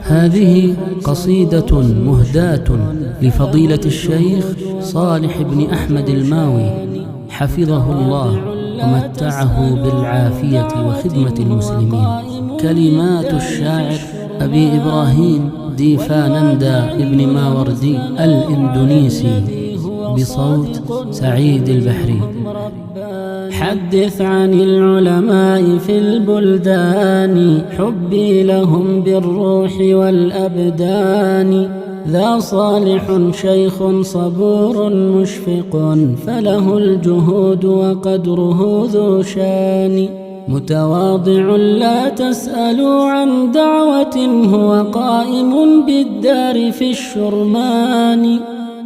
هذه قصيدة مهداة لفضيلة الشيخ صالح بن أحمد الماوي حفظه الله ومتعه بالعافية وخدمة المسلمين. كلمات الشاعر أبي إبراهيم ديفانندا ابن ماوردي الإندونيسي بصوت سعيد البحري. حدث عن العلماء في البلدان، حبي لهم بالروح والأبدان. ذا صالح شيخ صبور مشفق، فله الجهود وقدره ذو شان. متواضع لا تسألوا عن دعوة، هو قائم بالدار في الشرمان.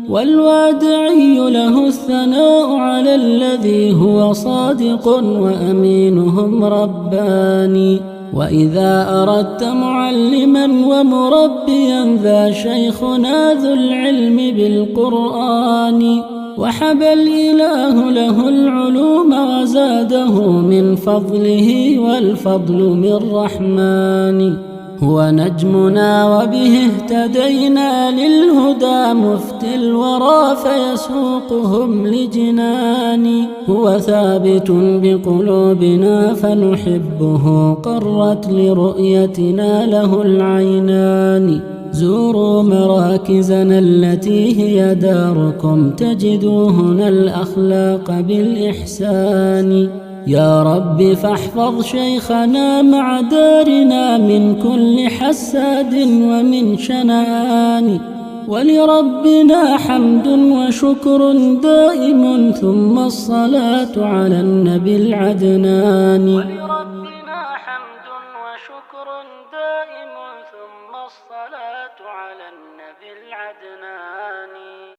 والوادعي له الثناء على الذي هو صادق وأمينهم رباني. وإذا أردت معلما ومربيا، ذا شيخنا ذو العلم بالقرآن. وحب الإله له العلوم وزاده من فضله، والفضل من رحمن. هو نجمنا وبه اهتدينا للهدى، مفتي الورى فيسوقهم لجنان. هو ثابت بقلوبنا فنحبه، قرت لرؤيتنا له العينان. زوروا مراكزنا التي هي داركم، تجدوا هنا الأخلاق بالإحسان. يا رب فاحفظ شيخنا مع دارنا من كل حساد ومن شنآن. ولربنا حمد وشكر دائم، ثم الصلاة على النبي العدنان. ولربنا حمد وشكر دائم، ثم الصلاة على النبي العدنان.